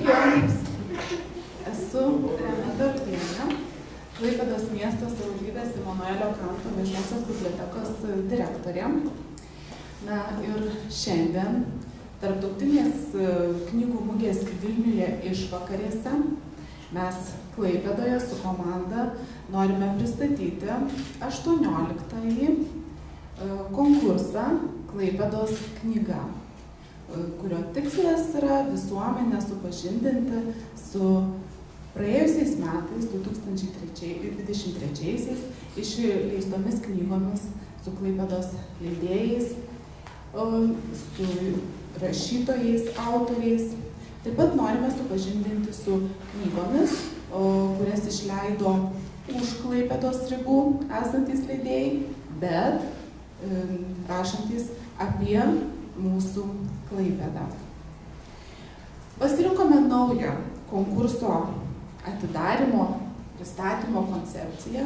Sveiki, esu Renata Artienė, Klaipėdos miesto savivaldybės Imanuelio Kanto viešosios bibliotekos direktorė. Na ir šiandien Tarptautinės knygų mugės Vilniuje išvakarėse mes Klaipėdoje su komanda norime pristatyti 18-ąjį konkursą Klaipėdos knyga, kurio tikslas yra visuomenę supažindinti su praėjusiais metais, 2023, išleistomis knygomis, su Klaipėdos leidėjais, su rašytojais, autoriais. Taip pat norime supažindinti su knygomis, kurias išleido už Klaipėdos ribų esantys leidėjai, bet rašantis apie mūsų Klaipėdą. Pasirinkome naują konkurso atidarymo, pristatymo koncepciją,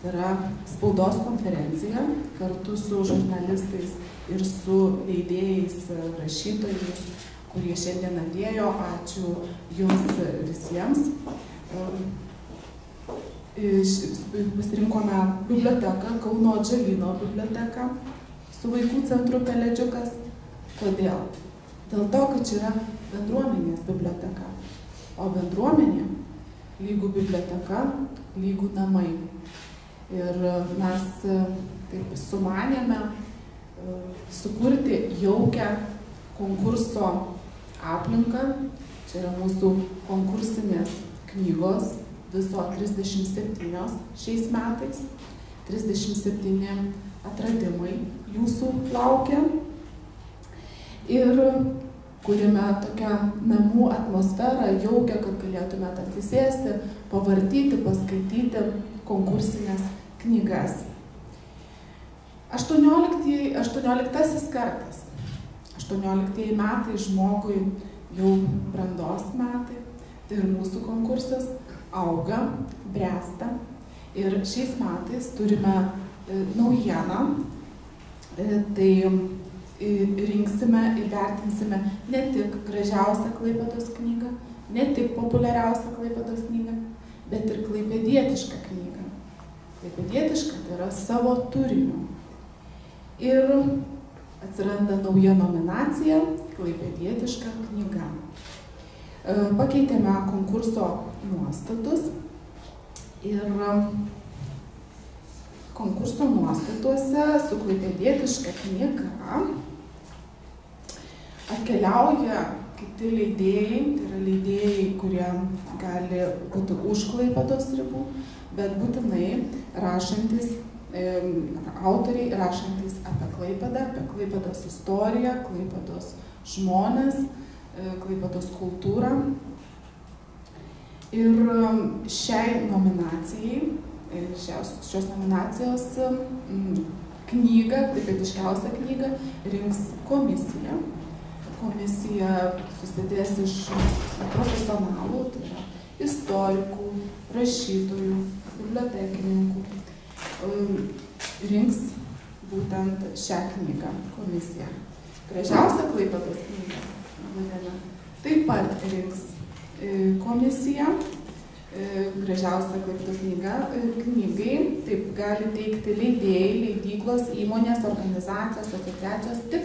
tai yra spaudos konferencija kartu su žurnalistais ir su leidėjais, rašytojais, kurie šiandien atėjo. Ačiū Jums visiems. Pasirinkome biblioteką, Kauno Atžalyno biblioteką su vaikų centru Pelėdžiukas. Kodėl? Dėl to, kad čia yra bendruomenės biblioteka. O bendruomenė lygų biblioteka, lygų namai. Ir mes taip sumanėme sukurti jaukią konkurso aplinką. Čia yra mūsų konkursinės knygos, viso 37 šiais metais, 37 atradimai jūsų laukia. Ir kūrime tokią namų atmosferą, jaukią, kad galėtumėte atsisėsti, pavartyti, paskaityti konkursinės knygas. 18 kartas. 18 metai žmogui jau brandos metai. Tai ir mūsų konkursas auga, bręsta. Ir šiais metais turime naujieną. Tai rinksime ir vertinsime ne tik gražiausią Klaipėdos knygą, ne tik populiariausią Klaipėdos knygą, bet ir klaipėdietišką knygą. Klaipėdietiška tai yra savo turiniu. Ir atsiranda nauja nominacija Klaipėdietiška knyga. Pakeitėme konkurso nuostatus ir konkurso nuostatuose su klaipėdietiška knyga atkeliauja kiti leidėjai, tai yra leidėjai, kurie gali būti už Klaipėdos ribų, bet būtinai rašantis, autoriai rašantis apie Klaipėdą, apie Klaipėdos istoriją, Klaipėdos žmones, Klaipėdos kultūrą. Ir šiai nominacijai, šios nominacijos knygą, klaipėdiškiausią knygą, rinks komisija. Komisija susidės iš profesionalų, tai yra istorikų, rašytojų, bibliotekininkų. Rinks būtent šią knygą komisija. Gražiausia Klaipėdos knyga taip pat rinks komisija. Gražiausia Klaipėdos knygai taip gali teikti leidėjai, leidyklos, įmonės, organizacijos, asociacijos tik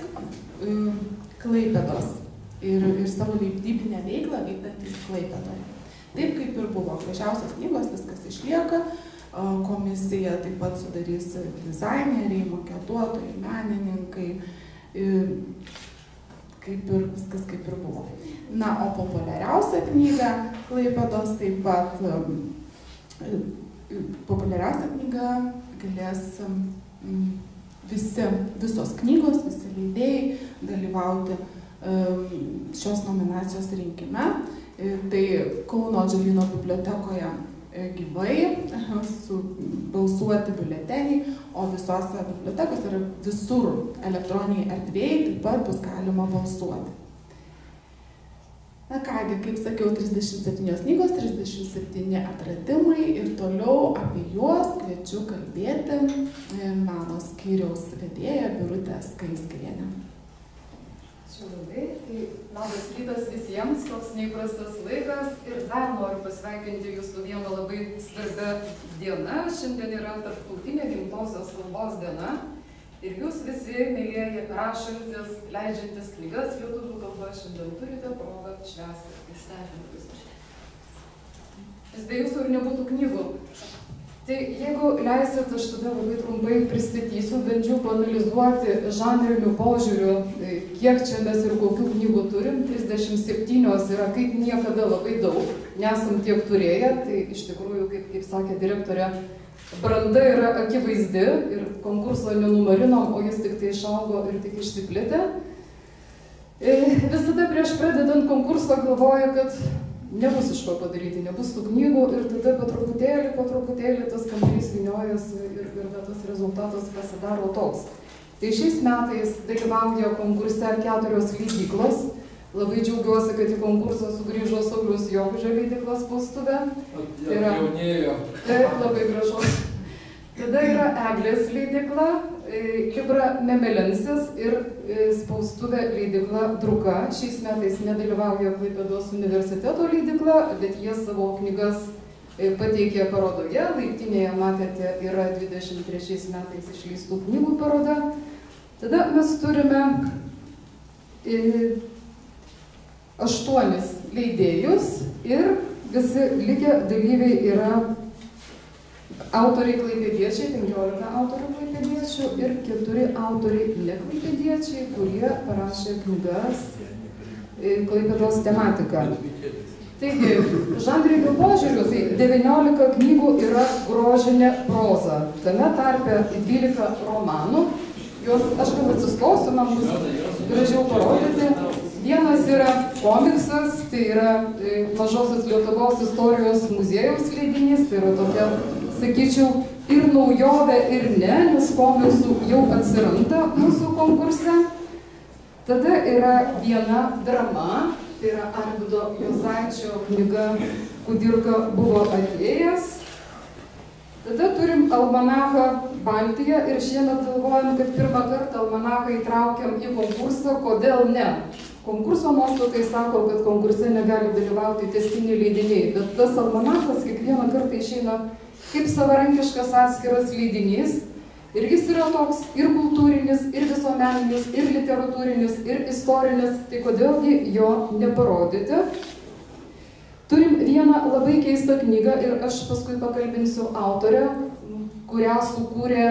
Klaipėdos ir savo leidybinę veiklą vykdantys Klaipėdoje. Taip kaip ir buvo gražiausios knygos, viskas išlieka. Komisija taip pat sudarys dizaineriai, maketuotojai, menininkai, viskas kaip ir buvo. Na, o populiariausia knyga Klaipėdos taip pat, populiariausia knyga galės visos knygos, visi leidėjai dalyvauti šios nominacijos rinkime. Tai Kauno Atžalyno bibliotekoje gyvai balsuoti biuleteniai, o visose bibliotekose yra visur elektroniniai erdvėjai, taip pat bus galima balsuoti. Na kągi, kaip sakiau, 37 knygos, 37 atradimai ir toliau apie juos kviečiu kalbėti meno skyriaus vedėja Birutė Skaisgirienė. Ačiū. Ačiū labai. Tai labas rytas visiems, toks neįprastas laikas ir dar noriu pasveikinti jūsų vieną labai svarbią dieną. Šiandien yra tarptautinė gimtosios kalbos diena ir jūs visi, mėlyjeji, rašantis, leidžiantis knygas lietuvių kalba, šiandien turite progą švęsti ir stebinti visus. Nes be jūsų ir nebūtų knygų. Tai jeigu leisit, aš tada labai trumpai pristatysiu, bandžiau paanalizuoti žanrinių požiūrių, kiek čia mes ir kokių knygų turim. 37 yra kaip niekada labai daug, nesam tiek turėję, tai iš tikrųjų, kaip sakė direktorė, branda yra akivaizdi ir konkurso nenumarinom, o jis tik tai išaugo ir tik išsiplėtė. Visada prieš pradedant konkursą galvoju, kad nebus iš ko padaryti, nebus tų knygų ir tada po truputėlį tas kambarys vyniojasi ir tas rezultatas pasidaro toks. Tai šiais metais dalyvauja konkurse 4 leidyklos. Labai džiaugiuosi, kad į konkursą sugrįžo Sauliaus Jokužio leidyklos spaustuvė. Tai yra labai gražu. Tada yra Eglės leidykla, Libra Memelensis ir spaustuvė leidykla Druka. Šiais metais nedalyvauja Klaipėdos universiteto leidykla, bet jie savo knygas pateikė parodoje. Laiptinėje, matėte, yra 23 metais išleistų knygų paroda. Tada mes turime 8 leidėjus ir visi likę dalyviai yra autoriai klaipėdiečiai, 15 autorių klaipėdiečių ir 4 autoriai neklaipėdiečiai, kurie parašė knygas Klaipėdos tematiką. Taigi, žanrinių požiūrių, tai 19 knygų yra grožinė proza, tame tarpe 12 romanų. Jos aš gal atsistosiu, man bus gražiau parodyti. Vienas yra komiksas, tai yra Mažosios Lietuvos istorijos muziejaus leidinys, tai yra tokia, sakyčiau, ir naujovė, ir ne, nes komiksų jau atsiranda mūsų konkurse. Tada yra viena drama, tai yra Arvydo Juozaičio knyga Kudirka buvo atėjęs. Tada turim almanachą Baltiją ir šiemet galvojam, kad pirmą kartą almanachą įtraukiam į konkursą, kodėl ne? Konkurso nuostatai sako, kad konkurse negali dalyvauti tęstiniai leidiniai, bet tas almanachas kiekvieną kartą išeina kaip savarankiškas atskiras leidinys ir jis yra toks ir kultūrinis, ir visuomeninis, ir literatūrinis, ir istorinis, tai kodėlgi jo neparodyti? Turim vieną labai keistą knygą ir aš paskui pakalbinsiu autorę, kurią sukūrė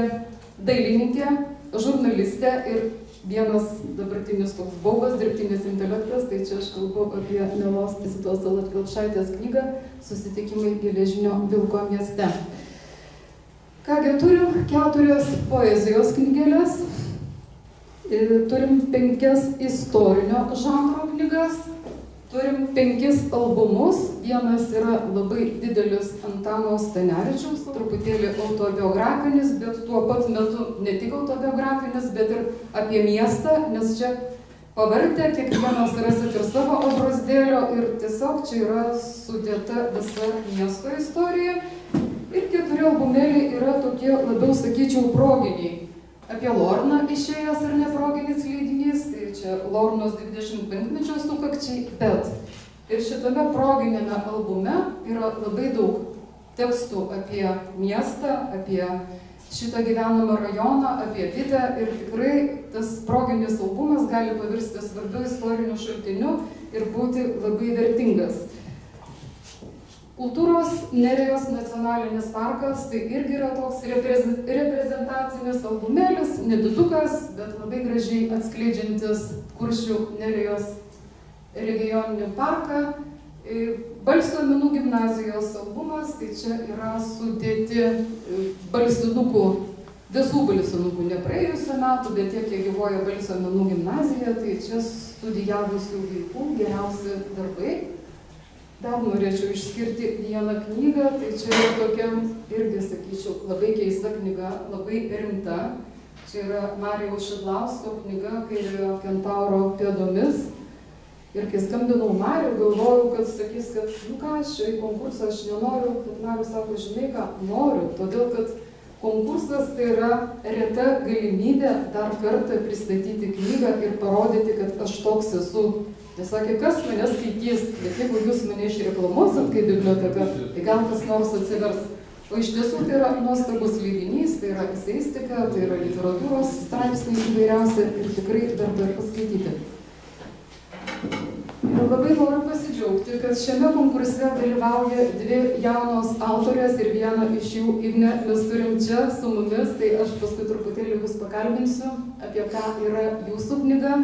dailininkė, žurnalistė ir vienas dabartinis toks baubas, dirbtinis intelektas, tai čia aš kalbu apie mielos Zitos Tallat-Kelpšaitės knygą Susitikimai Geležinio Vilko mieste. Kągi, turim 4 poezijos knygelės, turim 5 istorinio žanro knygas, turim 5 albumus, vienas yra labai didelis Antano Stanevičiaus, truputėlį autobiografinis, bet tuo pat metu ne tik autobiografinis, bet ir apie miestą, nes čia pavartę kiekvienas rasit ir savo obrazėlio ir tiesiog čia yra sudėta visa miesto istorija. Ir 4 albumėliai yra tokie labiau, sakyčiau, proginiai. Apie Lorną išėjęs ar neproginis leidinys, tai čia Lornos 25-mečio sukakčiai, bet ir šitame proginėme albume yra labai daug tekstų apie miestą, apie šitą gyvenamą rajoną, apie Vitę ir tikrai tas proginis albumas gali pavirsti svarbiu istoriniu šaltiniu ir būti labai vertingas. Kultūros Nerijos nacionalinis parkas, tai irgi yra toks reprezentacinis albumėlis, nedidukas, bet labai gražiai atskleidžiantis Kuršių Nerijos regioninį parką. Balsio menų gimnazijos albumas, tai čia yra sudėti balsinukų, visų balsinukų nepraėjusių metų, bet tiek, kiek gyvoja Balsio menų gimnazija, tai čia studijavusių vaikų geriausi darbai. Dar norėčiau išskirti vieną knygą, tai čia yra tokia, irgi sakyčiau, labai keista knyga, labai rimta. Čia yra Marijaus Šidlausko knyga Kairiojo kentauro pėdomis. Ir kai skambinau Mariui, galvojau, kad sakys, kad, nu ką, aš į konkursą aš nenoriu, bet Marius sako, žinai ką, noriu, todėl kad konkursas tai yra reta galimybė dar kartą pristatyti knygą ir parodyti, kad aš toks esu. Jis sakė, kas mane skaitys, bet jeigu jūs mane išreklamuosit kaip biblioteka, tai gal kas nors atsivers. O iš tiesų tai yra nuostabus leidinys, tai yra eseistika, tai yra literatūros straipsniai įvairiausia ir tikrai dar paskaityti. Ir labai noriu pasidžiaugti, kad šiame konkurse dalyvauja 2 jaunos autorės ir vieną iš jų Igne mes turim čia su mumis, tai aš paskui truputėlį jūs pakalbinsiu, apie ką yra jūsų knyga.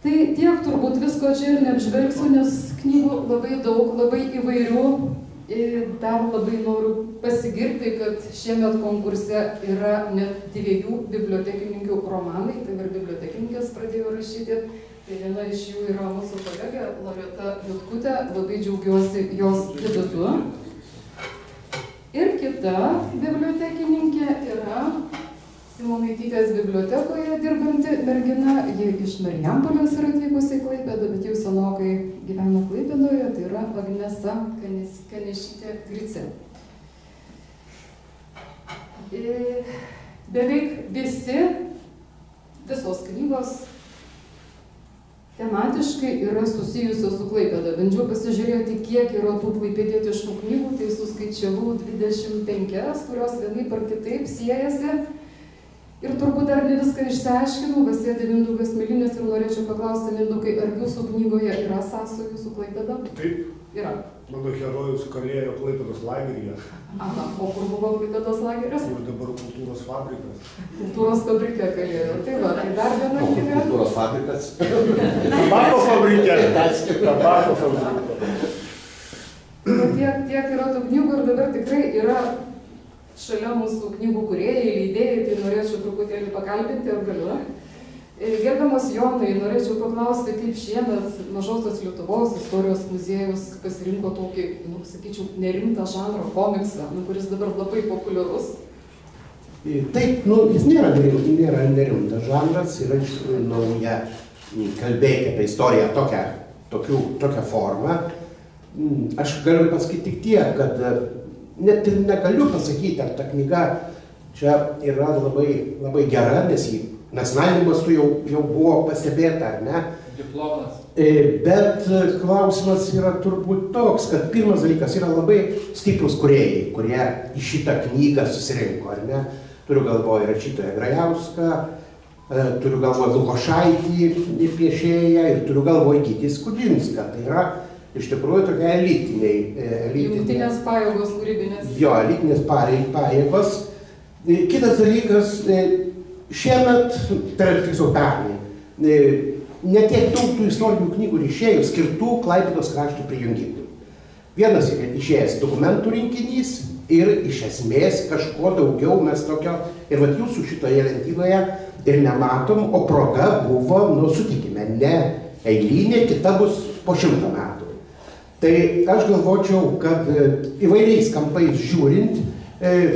Tai tiek turbūt visko čia ir neapžvelgsiu, nes knygų labai daug, labai įvairių. Ir dar labai noriu pasigirti, kad šiemet konkurse yra net 2 bibliotekininkių romanai, tai ir bibliotekininkės pradėjo rašyti. Tai viena iš jų yra mūsų kolegė Loreta Jutkutė, labai džiaugiuosi jos debiutu. Ir kita bibliotekininkė yra Simonaitytės bibliotekoje dirbanti mergina, ji iš Marijampolės yra atvykusi į Klaipėdą, bet jau senokai gyvena Klaipėdoje, tai yra Agnesa Kanešytė Gricė. Beveik visos knygos tematiškai yra susijusios su Klaipėda. Bandžiau pasižiūrėti, kiek yra tų klaipėdietiškų knygų, tai suskaičiavau 25, kurios vienaip ar kitaip siejasi. Ir turbūt dar ne viską išsiaiškinau, va sėdi Mindaugas Milinis ir norėčiau paklausti, Mindaugai, ar jūsų knygoje yra sąsajų su Klaipėda? Taip. Yra. Mano herojus kalėjo Klaipėdos lageryje. Aha, o kur buvo Klaipėdos lageris? Kur dabar kultūros fabrikas. Kultūros fabrike kalėjo. Tai va, tai dar viena knyga. Kultūros fabrikas. Tabako fabrike. Tabako fabrike. Tiek yra tų knygų ir dabar tikrai yra šalia mūsų knygų kūrėjai, leidėjai, tai norėčiau truputėlį pakalbinti, ar galiu. Gerbiamas Jonai, norėčiau paklausti, kaip šiemet Mažosios Lietuvos istorijos muziejus pasirinko tokį, sakyčiau, nerimtą žanrą komiksą, kuris dabar labai populiarus. Taip, jis nėra nerimtas žanras, yra iš tikrųjų nauja kalbėti apie istoriją tokią formą. Aš galiu pasakyti tik tiek, kad net ir negaliu pasakyti, ar ta knyga čia yra labai gera, nes jį nacionaliniu mastu jau buvo pastebėta, ar ne? Diplomas. Bet klausimas yra turbūt toks, kad pirmas dalykas yra labai stiprus kūrėjai, kurie į šitą knygą susirinko, ar ne? Turiu galvoje rašytoją Grajauską, turiu galvoje Lukošaitį piešėją ir turiu galvoje Gytį Skudinską. Tai yra iš tikrųjų tokia elitiniai. Jungtinės pajėgos kūrybinės. Jo, elitinės pajėgos. Kitas dalykas, šiemet, tai yra tiksliau pernai, ne tiek daug tų istorinių knygų išėjų skirtų Klaipėdos krašto prijungimui. Vienas išėjęs dokumentų rinkinys ir iš esmės kažko daugiau mes tokio, ir vat jūsų šitoje lentynoje ir nematom, o proga buvo, sutikime, ne eilinė, kita bus po 100 metų. Tai aš galvočiau, kad įvairiais kampais žiūrint,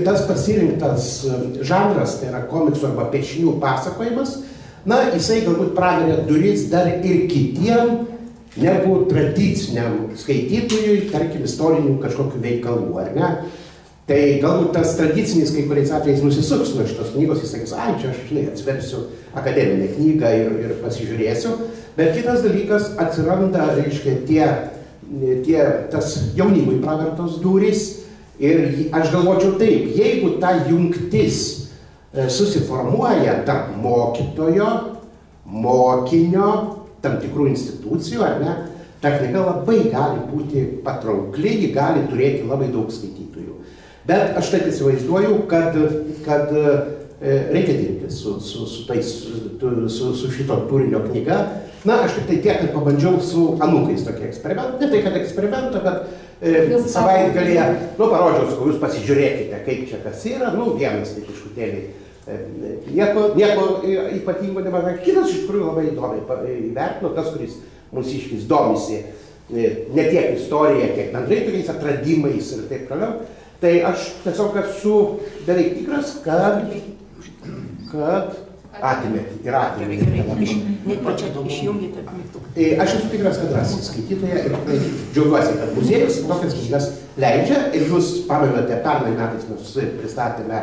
tas pasirinktas žanras, tai yra komiksų arba piešinių pasakojimas, jisai galbūt praveria duris dar ir kitiem, negu tradiciniam skaitytojui, tarkim, istorinių kažkokių veikalų, ar ne? Tai galbūt tas tradicinis kai kuriais atvejais nusisuks nuo šitos knygos, jis sakys, čia aš, atsiversiu akademinę knygą ir pasižiūrėsiu, bet kitas dalykas atsiranda, reiškia, tas jaunimui pravertos durys. Ir aš galvočiau taip, jeigu ta jungtis susiformuoja tarp mokytojo, mokinio, tam tikrų institucijų, ar ne, ta knyga labai gali būti patraukli, ji gali turėti labai daug skaitytojų. Bet aš taip įsivaizduoju, kad reikia dirbti su šito turinio knyga. Aš tik tai tiek, kad pabandžiau su anūkais tokį eksperimentą, ne tai, kad eksperimentą, bet savaitgalyje, parodžiau, sakau, jūs pasižiūrėkite, kaip čia kas yra, vienas tai kažkutėlį, nieko ypatingo nematė, kitas iš tikrųjų labai įdomiai įvertino, tas, kuris mūsiškis domisi ne tiek istorija, tiek bendrai tokiais atradimais ir taip toliau. Tai aš tiesiog esu beveik tikras, kad Atėmėt ir atėmėt. Išjungite mygtuką. Aš esu tikras, kad rasit skaitytoją ir džiaugiuosi, kad muziejus tokias knygas leidžia ir jūs pamenate, pernai metais mes pristatėme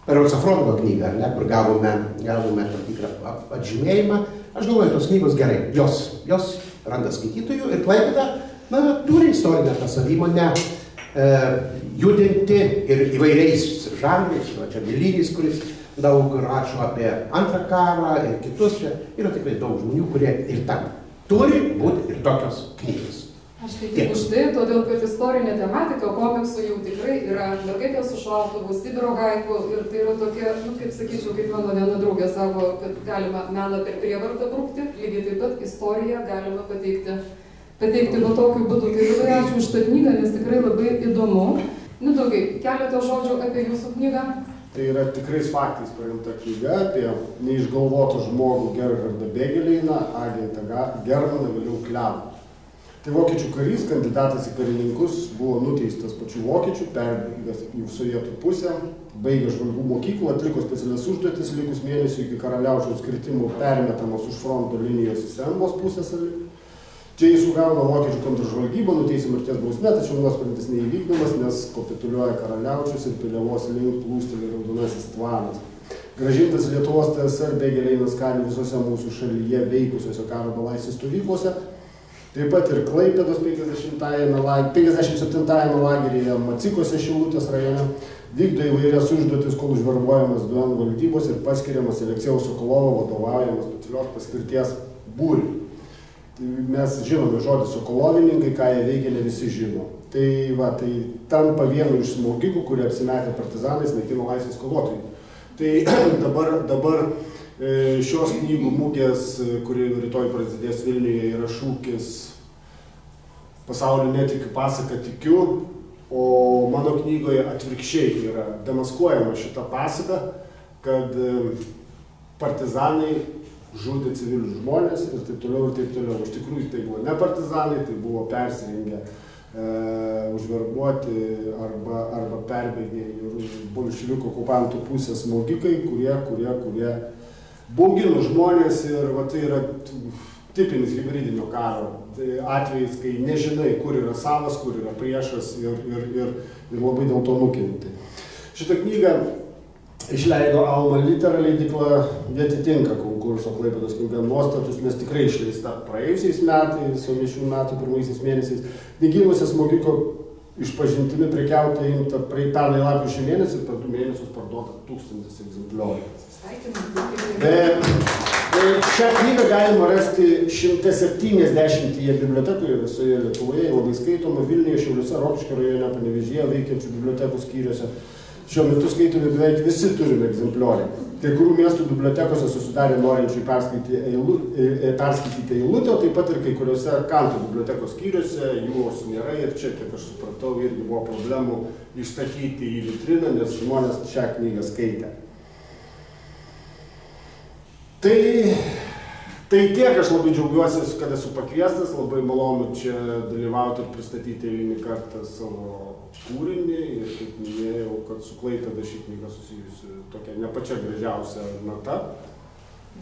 Perotso Frondo knygą, ar ne, kur gavome tam tikrą atžymėjimą. Aš galvoju, tos knygos gerai, jos randa skaitytojų ir Klaipėda, turi istorinę tą savimonę judinti ir įvairiais žanrais, čia Vilynys, kuris daug rašo apie antrą karą ir kitus, čia yra tikrai daug žmonių, kurie ir tam turi būti ir tokios knygos. Aš tai tik už tai, todėl kad istorinė tematika komiksų jau tikrai yra Mergaitė su šautuvu, Sibiro haiku ir tai yra tokia, kaip sakyčiau, kaip mano viena draugė sako, kad galima meną per prievartą brukti, lygiai taip pat istoriją galima pateikti va tokiu būdu. Tai labai ačiū už tą knygą, nes tikrai labai įdomu. Mindaugai, keletą žodžių apie jūsų knygą. Tai yra tikrais faktais paremta knyga apie neišgalvotą žmogų Gerhardą Bėgeleiną, agentą Germaną, vėliau Klevą. Tai vokiečių karys, kandidatas į karininkus, buvo nuteistas pačių vokiečių, perbėgęs į sovietų pusę, baigė žvalgų mokyklą, atliko specialias užduotis, likus mėnesių iki Karaliaučiaus kritimo permetamas už fronto linijos į Sembos pusėsalį. Čia jis sugauna vokiečių kontržvalgybą, nuteisė mirties bausmę, tačiau nuosprendis neįvykdomas, nes kapituliuoja Karaliaučius ir Piliavos link plūsteli Raudonasis tvanas. Grąžintas Lietuvos TSR Bėgeleinas kali visose mūsų šalyje veikusiose karo belaisvės stovyklose. Taip pat ir Klaipėdos 57-ąjame lageryje, Macikose Šilutės rajone, vykdo įvairias užduotis, kol užverbuojamas DUN valdybos ir paskiriamas Aleksejaus Sokolovo vadovaujamas specialios paskirties būriui. Tai mes žinome žodį sokolovininkai, ką jie veikia, ne visi žino. Tai tampa vienu iš smogikų, kurie apsimetę partizanais naikino laisvės kovotojų. Tai dabar šios knygų mugės, kuri rytoj prasidės Vilniuje, yra šūkis "Pasaulio netikiu, pasaką tikiu", o mano knygoje atvirkščiai yra demaskuojama šita pasaka, kad partizanai žudė civilius žmonės ir taip toliau ir taip toliau. Iš tikrųjų tai buvo ne partizanai, tai buvo persirengę, užverbuoti arba perbėgę ir bolševikų okupantų pusės smogikai, kurie baugino žmonės ir tai yra tipinis hibridinio karo atvejais, kai nežinai, kur yra savas, kur yra priešas ir labai dėl to nukenti. Šitą knygą išleido Alma Litera leidykla, jie atitinka konkurso Klaipėdos knyga nuostatus, nes tikrai išleista praėjusiais metais, o ne šių metų pirmaisiais mėnesiais. Knygynuose smogiko išpažintimi prekiauta imta pernai lapkričio mėnesį ir per 2 mėnesius parduota 1000 egzempliorių. Šią knygą galima rasti 170 bibliotekoje visoje Lietuvoje, labai skaitoma Vilniuje, Šiauliuose, Rokiškio rajone, Panevėžyje veikiančių bibliotekų skyriuose. Šiuo metu skaitomi beveik visi turime egzempliorių. Kai kurių miestų bibliotekose susidarė norinčių perskaityti eilutę, taip pat ir kai kuriuose Kanto bibliotekos skyriuose jos nėra ir čia, kaip aš supratau, irgi buvo problemų išstatyti į vitriną, nes žmonės šią knygą skaitė. Tai tiek, aš labai džiaugiuosi, kad esu pakviestas, labai malonu čia dalyvauti ir pristatyti eilinį kartą savo kūrinį ir kaip minėjau, kad su Klaipėda ši knyga susijusi tokia ne pačia gražiausia nata.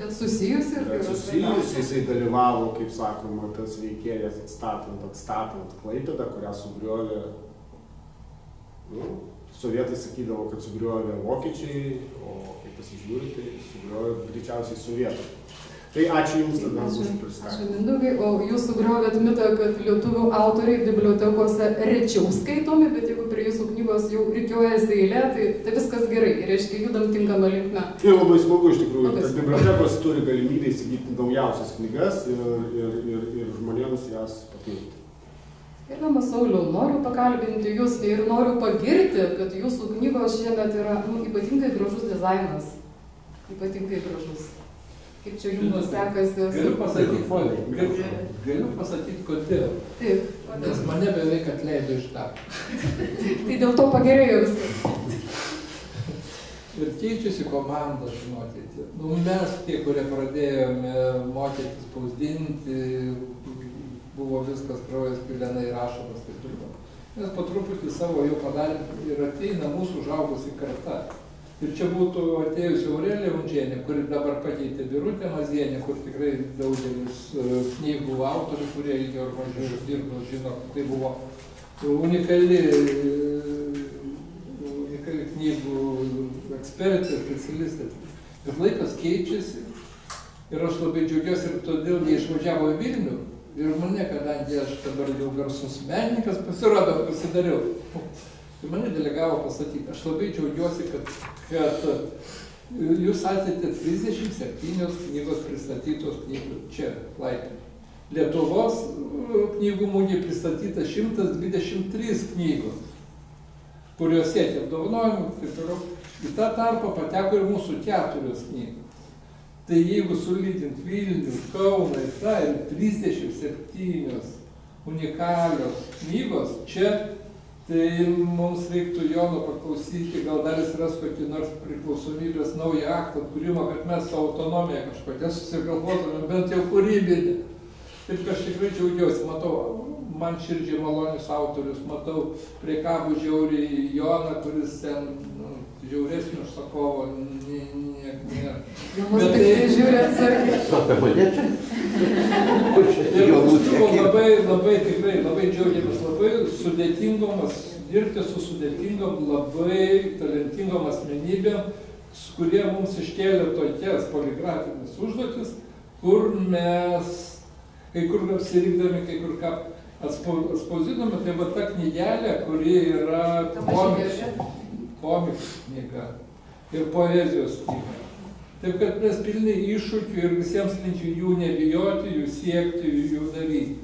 Bet susijusi ir jisai dalyvavo, kaip sakoma, tas veikėjas atstatant Klaipėdą, kurią sugriovė, sovietai sakydavo, kad sugriovė vokiečiai, o kai pasižiūri, tai sugriovė greičiausiai sovietai. Tai ačiū Jums tada už pristatymą. Ačiū Mindaugai, o Jūs sugriovėt mitą, kad lietuvių autoriai bibliotekose rečiau skaitomi, bet jeigu prie Jūsų knygos jau rikiuojasi eilė, tai viskas gerai, reiškia judam tinkamą linkmę. Tai labai smagu iš tikrųjų, kad bibliotekos turi galimybę įsigyti naujausias knygas ir žmonėms jas pateikti. Gerbiamas Sauliau, noriu pakalbinti Jūs ir noriu pagirti, kad Jūsų knygos šiemet yra ypatingai gražus dizainas. Ypatingai gražus. Kaip čia Jums sekasi? Galiu pasakyti, kodėl. Taip. Nes mane beveik atleido iš darbo. Tai dėl to pagerėjo viskas. Ir keičiasi komanda, žinokite. Mes, tie, kurie pradėjome mokyti spausdinti, buvo viskas kraujas, pilenai, rašamas, taip toliau. Mes po truputį savo jau padarėm ir ateina mūsų užaugusi karta. Ir čia būtų atėjusi Aurelija Unčienė, kuri dabar pakeitė Birutę Mazienę, kur tikrai daugelis knygų autorių, kurie ilgiau ar mažiau dirbo, žino, kad tai buvo unikali knygų ekspertė, specialistė. Bet laikas keičiasi ir aš labai džiaugiuosi ir todėl jie išvažiavo į Vilnių. Ir mane, kadangi aš dabar jau garsus menininkas, pasirodo, pasidariau. Tai mane delegavo pasakyti, aš labai džiaugiuosi, kad jūs atėte 37 knygos pristatytos knygų čia, Klaipėdoje. Lietuvos knygų mugėje pristatyta 123 knygos, kurios siekia apdovanojimų, taip toliau. Į tą tarpą pateko ir mūsų 4 knygos. Tai jeigu sulydint Vilnių, Kauną, tai 37 unikalios knygos čia, tai mums reiktų Jono paklausyti, gal dar jis ras kokį nors priklausomybės naują aktą kūrimą, kad mes savo autonomiją kažkokią susigalvotume, bent jau kūrybinį. Taip, kad aš tikrai džiaugiuosi, matau, man širdžiai malonius autorius, matau prie kabų žiauriai Joną, kuris ten žiauresnį užsakovo nėra. Jonas tik tai žiūri atsargiai. Apie mane čia? Tikrai labai džiaugiamės, labai sudėtingomas, dirbti su sudėtingom, labai talentingom asmenybėm, kurie mums iškėlė tokias poligrafinės užduotis, kur mes, kai kur apsirinkdami, kai kur ką atspausdinome, tai va ta knygelė, kuri yra komiksų knyga ir poezijos knyga. Taip, kad mes pilni iššūkių ir visiems linkiu jų nebijoti, jų siekti, jų daryti.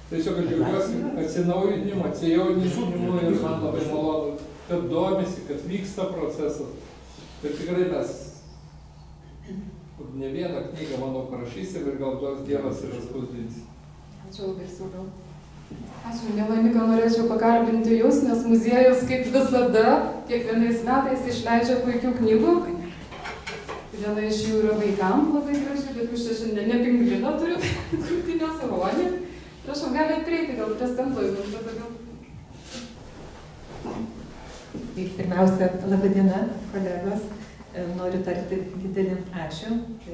Tiesiog aš džiaugiuosi atsinaujinimu, atsijauninimu ir man labai malonu, kad domisi, kad vyksta procesas. Ir tikrai mes ne vieną knygą, manau, parašysim ir gal duos Dievas ir atspausdinsim. Ačiū labai siūliau. Ačiū, miela Nika, norėčiau pakalbinti jūs, nes muziejus, kaip visada, kiekvienais metais išleidžia puikių knygų. Viena iš jų yra vaikam labai graži, bet jūs čia šiandien ne pingviną turit, krūtinės ruonį. Prašau, galite prieiti, gal prie stendo jums patogiau. Pirmiausia, laba diena, kolegos. Noriu tarti didelį ačiū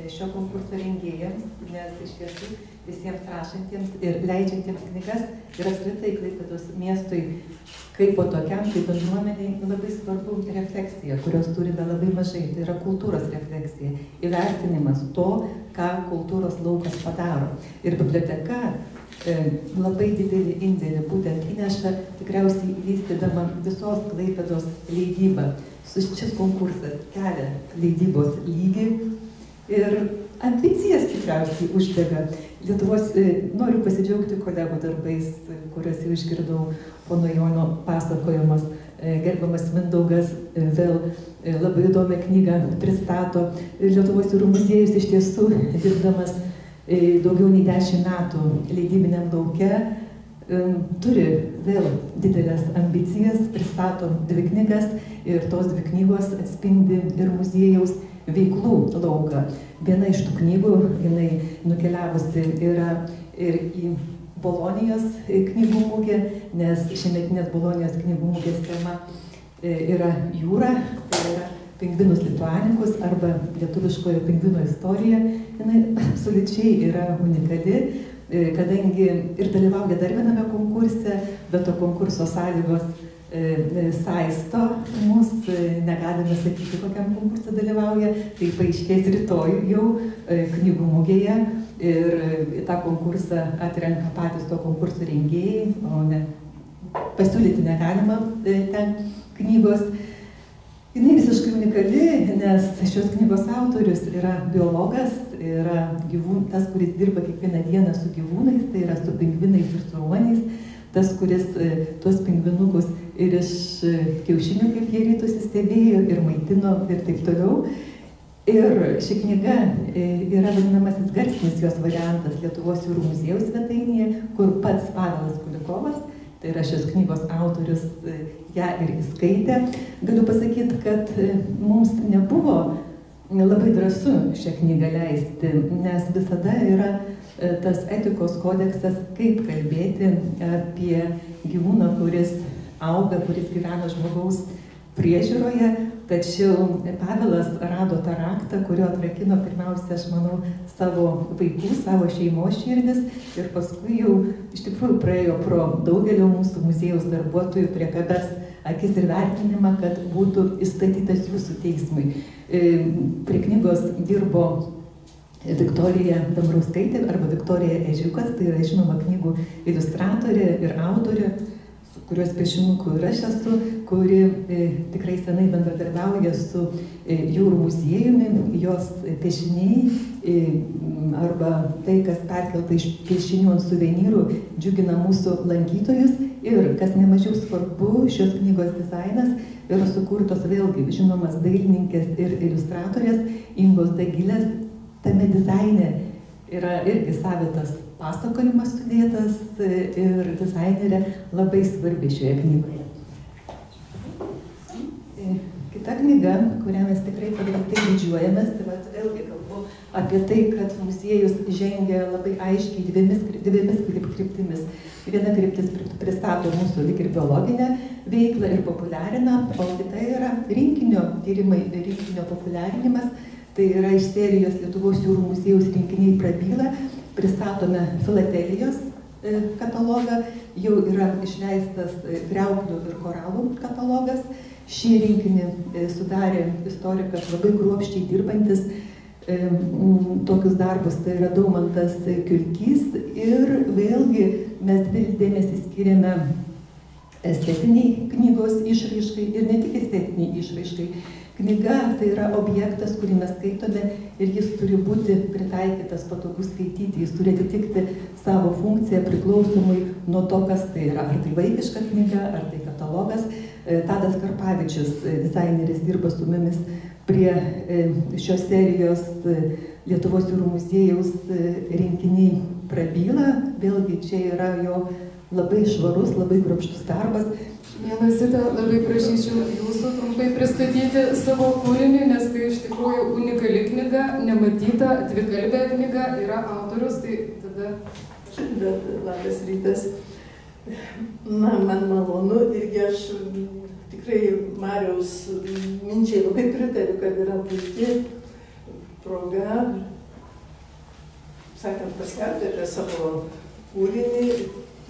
šio konkurso rengėjams, nes iš tiesų visiems rašantiems ir leidžiantiems knygas ir apskritai Klaipėdos miestui kaip po tokiam, kaip bendruomeniai labai svarbu refleksija, kurios turime labai mažai. Tai yra kultūros refleksija, įvertinimas to, ką kultūros laukas padaro. Ir biblioteka labai didelį indėlį būtent įneša, tikriausiai vystydama visos Klaipėdos leidybą. Šis konkursas kelia leidybos lygį ir ambicijas tikriausiai uždega. Lietuvos, noriu pasidžiaugti kolegų darbais, kuriuos jau išgirdau pono Jono pasakojimas. Gerbiamas Mindaugas vėl labai įdomią knygą pristato. Lietuvos jūrų muziejus iš tiesų, dirbdamas daugiau nei 10 metų leidybiniam lauke, turi vėl didelės ambicijas, pristato 2 knygas ir tos 2 knygos atspindi ir muziejaus veiklų lauką. Viena iš tų knygų, jinai nukeliavusi yra ir į Bolonijos knygų mugę, nes šiemetinės Bolonijos knygų mugės tema yra jūra, tai yra pingvinus lituanikus arba lietuviškojo pingvino istorija. Jinai absoliučiai yra unikali, kadangi ir dalyvauja dar viename konkurse, bet to konkurso sąlygos saisto mus, negalime sakyti, kokiam konkursą dalyvauja, tai paaiškės rytoj jau knygų mugėje ir tą konkursą atrenka patys to konkurso rengėjai, o ne pasiūlyti negalima ten knygos. Jinai visiškai unikali, nes šios knygos autorius yra biologas, yra tas, kuris dirba kiekvieną dieną su gyvūnais, tai yra su pingvinais ir su ruoniais, tas, kuris tuos pingvinukus ir iš kiaušinių, kaip jie rytusi, stebėjo ir maitino ir taip toliau. Ir ši knyga yra vadinamasis garsinis jos variantas Lietuvos jūrų muziejaus svetainėje, kur pats Pavelas Kulikovas, tai yra šios knygos autorius, ją ir įskaitė. Galiu pasakyti, kad mums nebuvo labai drąsu šią knygą leisti, nes visada yra tas etikos kodeksas, kaip kalbėti apie gyvūną, kuris auga, kuris gyvena žmogaus priežiūroje, Tačiau Pavelas rado tą raktą, kurio atrakino pirmiausia, aš manau, savo vaikų, savo šeimos širdis ir paskui jau iš tikrųjų praėjo pro daugelio mūsų muziejaus darbuotojų priekabes akis ir vertinimą, kad būtų įstatytas jūsų teismui. Prie knygos dirbo Viktorija Dambrauskaitė arba Viktorija Ežiukas, tai yra žinoma knygų iliustratorė ir autorė, su kurios piešininku ir aš esu, kuri tikrai senai bendradarbiauja su jūrų muziejumi. Jos piešiniai arba tai, kas perkelta iš piešinių ant suvenyrų, džiugina mūsų lankytojus. Ir, kas nemažiau svarbu, šios knygos dizainas yra sukurtos vėlgi žinomas dailininkės ir iliustratorės Ingos Dagilės. Tame dizaine yra irgi savitas pasakojimas sudėtas ir dizainerė labai svarbi šioje knygoje. Kita knyga, kurią mes tikrai pagrindai didžiuojamės, tai vėlgi kalbu apie tai, kad muziejus žengia labai aiškiai dviemis kryptimis. Viena kryptis pristato mūsų lyg ir biologinę veiklą ir populiarina, o kita yra rinkinio tyrimai ir rinkinio populiarinimas. Tai yra iš serijos Lietuvos jūrų muziejaus rinkiniai prabyla, pristatome filatelijos katalogą, jau yra išleistas kriauklių ir koralų katalogas. Šį rinkinį sudarė istorikas labai kruopščiai dirbantis tokius darbus, tai yra Daumantas Kiulkys, ir vėlgi mes didelį dėmesį skiriame estetiniai knygos išraiškai ir ne tik estetiniai išraiškai. Knyga tai yra objektas, kurį mes skaitome ir jis turi būti pritaikytas, patogus skaityti, jis turi atitikti savo funkciją priklausomai nuo to, kas tai yra. Ar tai vaikiška knyga, ar tai katalogas. Tadas Karpavičius, dizaineris, dirba su mumis prie šios serijos Lietuvos jūrų muziejaus rinkiniai prabyla. Vėlgi čia yra jo labai švarus, labai kruopštus darbas. Miela Zita, labai prašyčiau jūsų trumpai pristatyti savo kūrinį, nes tai iš tikrųjų unikali knyga, nematyta, dvikalbė knyga, yra autorius, tai tada... Bet labas rytas. Na, man malonu irgi aš tikrai Mariaus minčiai labai pritariu, kad yra puikiai proga, sakant, paskelbti apie savo kūrinį,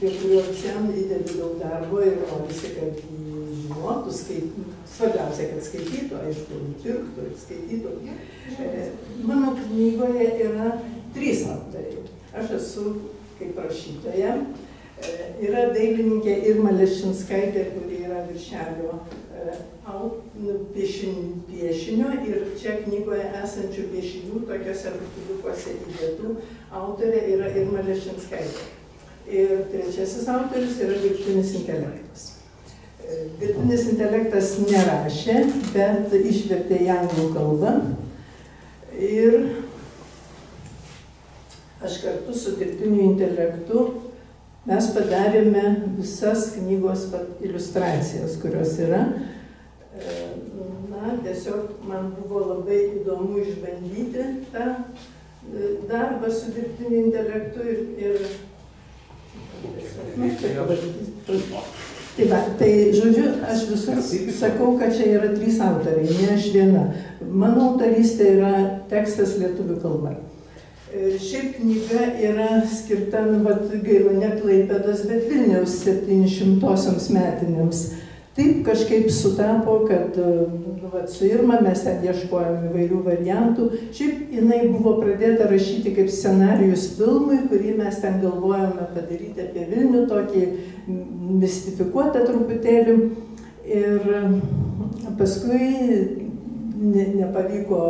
prie kurio čia įdedi daug darbo ir norisi, kad jį žinotų, svarbiausia, kad skaitytų, aišku, pirktų ir skaitytų. Mano knygoje yra 3 autoriai. Aš esu kaip rašytoja. Yra dailininkė Irma Leščinskaitė, kuri yra viršelio piešinio ir čia knygoje esančių piešinių, tokiuose rutuliukuose įdėtų, autorė yra Irma Leščinskaitė. Ir trečiasis autorius yra dirbtinis intelektas. Dirbtinis intelektas nerašė, bet išvertė į anglų kalbą. Ir aš kartu su dirbtiniu intelektu mes padarėme visas knygos iliustracijas, kurios yra. Na, tiesiog man buvo labai įdomu išbandyti tą darbą su dirbtiniu intelektu ir Tai žodžiu, aš visur sakau, kad čia yra 3 autoriai, ne aš viena. Mano autorystė yra tekstas lietuvių kalba. Šiaip knyga yra skirta, gaila, ne Klaipėdos, bet Vilniaus 700-osioms metinėms. Taip kažkaip sutapo, kad su Irma mes ten ieškojom įvairių variantų. Šiaip jinai buvo pradėta rašyti kaip scenarijus filmui, kurį mes ten galvojame padaryti apie Vilnių, tokį mistifikuotą truputėlį. Ir paskui nepavyko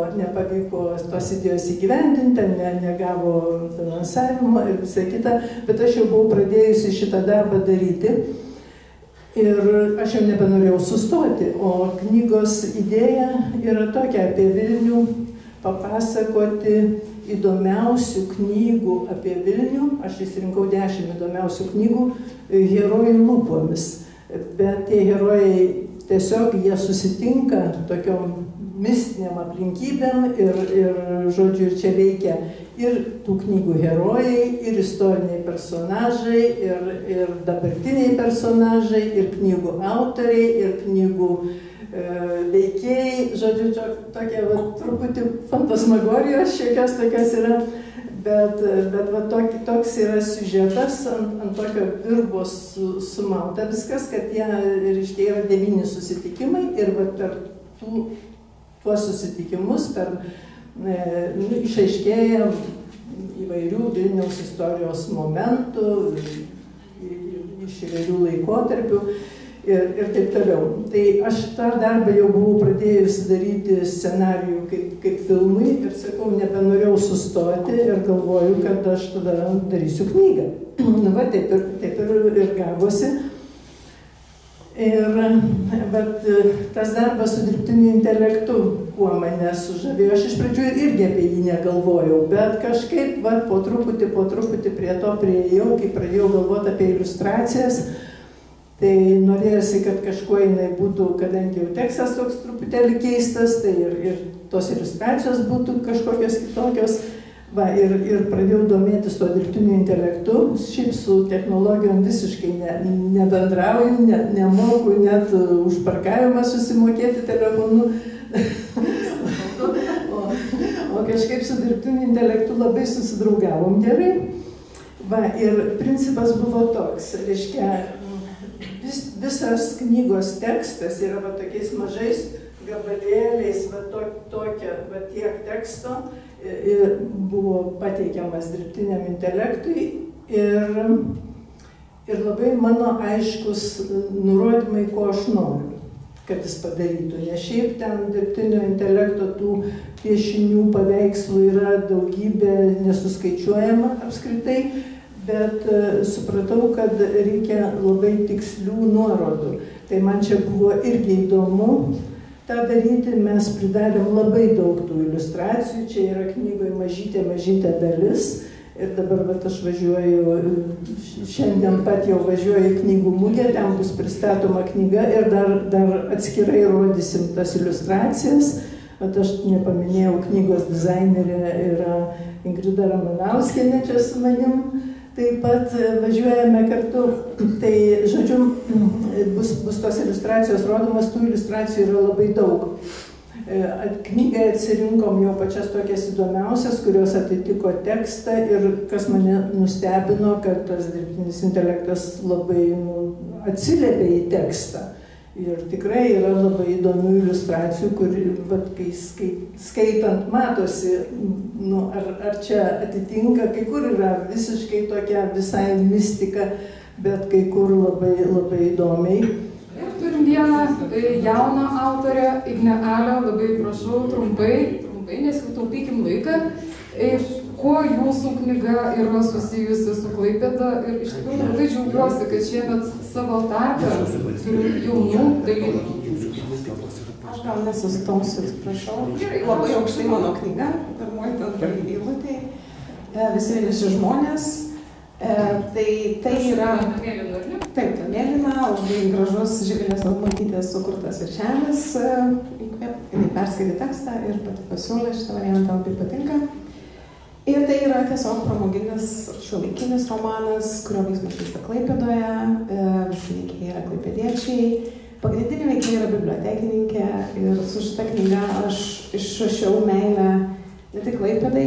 tos idėjos įgyvendinti, negavo finansavimo ir visą kitą, bet aš jau buvau pradėjusi šitą darbą daryti. Ir aš jau nebenorėjau sustoti, o knygos idėja yra tokia: apie Vilnių papasakoti įdomiausių knygų apie Vilnių. Aš išsirinkau 10 įdomiausių knygų herojų lūpomis. Bet tie herojai tiesiog jie susitinka tokiom mistiniam aplinkybėm ir žodžiu, ir čia veikia ir tų knygų herojai, ir istoriniai personažai, ir dabartiniai personažai, ir knygų autoriai, ir knygų veikėjai, žodžiu, tokie truputį fantasmagorijos šiokios tokios yra, bet toks yra siužetas, ant tokio virbos sumauta viskas, kad jie, reiškia, yra 9 susitikimai ir per tuos susitikimus išaiškėja įvairių Vilniaus istorijos momentų, iš įvairių laikotarpių ir taip toliau. Tai aš tą darbą jau buvau pradėjusi daryti scenarijų kaip filmui ir sakau, nebenorėjau sustoti ir galvoju, kad aš tada darysiu knygą. Na va, taip ir gavosi. Ir tas darbas su dirbtiniu intelektu, kuo mane sužavėjo, aš iš pradžių irgi apie jį negalvojau, bet kažkaip po truputį prie to priėjau, kai pradėjau galvoti apie iliustracijas, tai norėjosi, kad kažkuo jinai būtų, kadangi jau tekstas toks truputėlį keistas, tai ir tos iliustracijos būtų kažkokios kitokios. Ir pradėjau domėtis to dirbtiniu intelektu, šiaip su technologijom visiškai nebendrauju, nemoku net už parkavimą susimokėti telefonu. O kažkaip su dirbtiniu intelektu labai susidraugavom gerai. Ir principas buvo toks, reiškia, visas knygos tekstas yra tokiais mažais gabalėliais, tiek teksto buvo pateikiamas dirbtiniam intelektui ir labai mano aiškus nurodymai, ko aš noriu, kad jis padarytų. Nes šiaip ten dirbtinio intelekto tų piešinių, paveikslų yra daugybė nesuskaičiuojama apskritai, bet supratau, kad reikia labai tikslių nuorodų. Tai man čia buvo irgi įdomu tą daryti, mes pridarėm labai daug tų iliustracijų, čia yra knygoje mažytė dalis ir dabar aš važiuoju, šiandien pat jau važiuoju į knygų mugę, ten bus pristatoma knyga ir dar atskirai rodysim tas iliustracijas. Aš nepaminėjau, knygos dizainerė yra Ingrida Ramanauskienė čia su manim. Taip pat važiuojame kartu, tai, žodžiu, bus tos iliustracijos rodomas, tų iliustracijų yra labai daug. Knygai atsirinkom jau pačias tokias įdomiausias, kurios atitiko tekstą ir kas mane nustebino, kad tas dirbtinis intelektas labai atsiliepia į tekstą. Ir tikrai yra labai įdomių iliustracijų, kur, kai skaitant matosi, ar čia atitinka, kai kur yra visiškai tokia visai mistika, bet kai kur labai, labai įdomiai. Ir turim vieną jauną autorę, Ignę Alę, labai prašau, trumpai, nes jau taupykim laiką. Kuo jūsų knyga yra susijusi su Klaipėda ir iš tikrųjų labai džiaugiuosi, kad šiemet savo tarpę turim jaunų dalyvių. Aš gal nesustosiu, atsiprašau. Labai aukštai mano knyga, pirmoji ten eilutė. Visi vieniši žmonės. Tai yra... Taip, ta mėlyna, labai gražus Živilės Altmaitytės sukurtas viršelis. Jinai perskaitė tekstą ir pati pasiūlė šitą variantą, labai patinka. Ir tai yra tiesiog pramoginis šiuolaikinis romanas, kurio veiksmas vyksta Klaipėdoje, visi veikėjai yra klaipėdiečiai, pagrindinė veikėja yra bibliotekininkė ir su šita knyga aš išrašiau meilę ne tik Klaipėdai,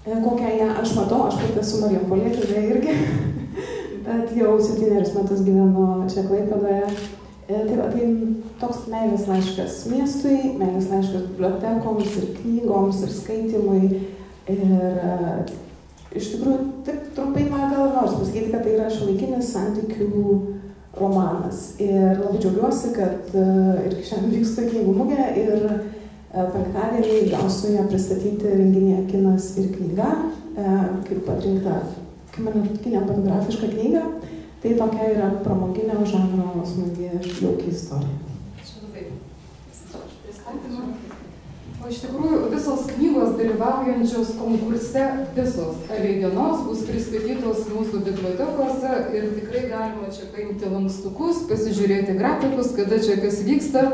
kokią ją aš matau, aš pati esu Marijampolietė irgi, bet jau 7 metus gyvenu čia Klaipėdoje. Tai toks meilės laiškas miestui, meilės laiškas bibliotekoms ir knygoms ir skaitimui. Ir iš tikrųjų, taip trumpai man gal nors pasakyti, kad tai yra šiuolaikinis santykių romanas. Ir labai džiaugiuosi, kad irgi šiandien vyksta knygų mugė ir penktadienį gausiu ją pristatyti renginyje Kinas ir knyga, kaip atrinkta kinematografiška knyga. Tai tokia yra pramoginio žanro smagi jauki istorija. O iš tikrųjų visos knygos dalyvaujančios konkurse, visos vienos bus pristatytos mūsų bibliotekose ir tikrai galima čia paimti lankstukus, pasižiūrėti grafikus, kada čia kas vyksta.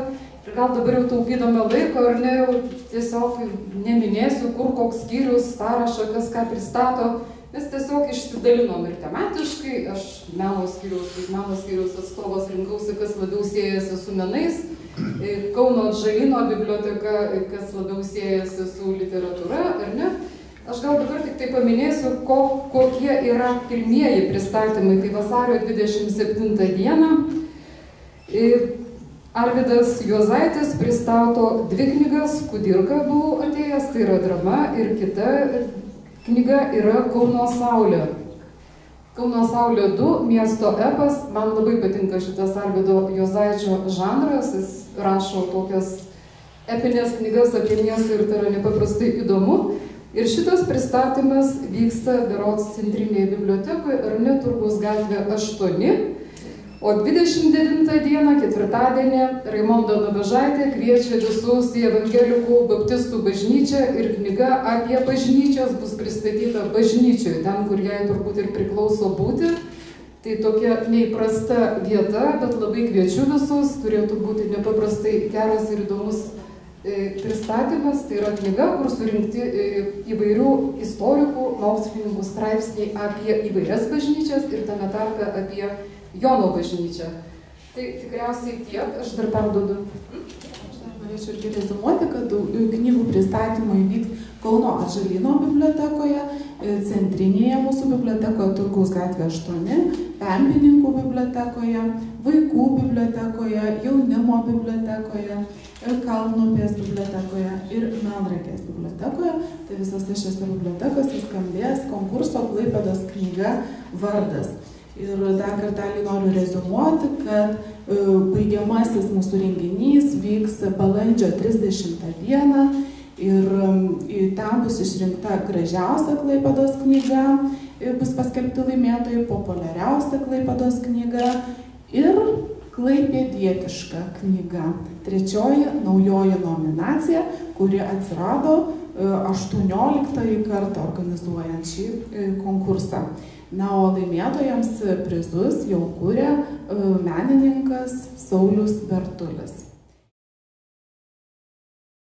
Ir gal dabar jau taupydama laiko, ar ne, jau tiesiog neminėsiu, kur koks skyrius, sąrašą, kas ką pristato. Mes tiesiog išsidalinom ir tematiškai, aš meno skyriaus atstovas rinkausi, kas labiau siejasi su menais. Kauno Atžalyno biblioteka, kas labiau siejasi su literatūra, ar ne? Aš gal dabar tik tai paminėsiu, kokie yra pirmieji pristatymai. Tai vasario 27 dieną Arvydas Juozaitis pristato 2 knygas, Kudirka buvo atėjęs, tai yra drama, ir kita knyga yra Kauno Saulė. Kauno Saulė 2, miesto epas. Man labai patinka šitas Arvydo Juozaičio žanras, jis rašo tokias epinės knygas apie miestą ir tai yra nepaprastai įdomu. Ir šitas pristatymas vyksta berods Centrinėje bibliotekoje, ar ne, Turgaus gatvė 8. O 29 dieną, ketvirtadienį, Raimonda Nabežaitė kviečia visus į Evangelikų baptistų bažnyčią ir knyga apie bažnyčias bus pristatyta bažnyčioje, ten, kur jai turbūt ir priklauso būti. Tai tokia neįprasta vieta, bet labai kviečiu visus, turėtų būti nepaprastai geras ir įdomus pristatymas. Tai yra knyga, kur surinkti įvairių istorikų, mokslininkų straipsniai apie įvairias bažnyčias ir tame tarpe apie Jono bažnyčią. Tai tikriausiai tiek, aš dar perduodu. Aš dar norėčiau irgi reziumuoti, kad knygų pristatymai vyks Kauno Atžalyno bibliotekoje, Centrinėje mūsų bibliotekoje, Turgaus gatvė 8, Pempininkų bibliotekoje, Vaikų bibliotekoje, Jaunimo bibliotekoje, Kalnupės bibliotekoje ir Melnragės bibliotekoje. Tai visose šiose bibliotekose skambės konkurso Klaipėdos knyga vardas. Ir dar kartelį noriu reziumuoti, kad baigiamasis mūsų renginys vyks balandžio 30 dieną ir ten bus išrinkta gražiausia Klaipėdos knyga, bus paskelbti laimėtojai, populiariausia Klaipėdos knyga ir klaipėdietiška knyga. 3. naujoji nominacija, kuri atsirado 18 kartą organizuojant šį konkursą. Na, o laimėtojams prizus jau kuria menininkas Saulius Bertulis.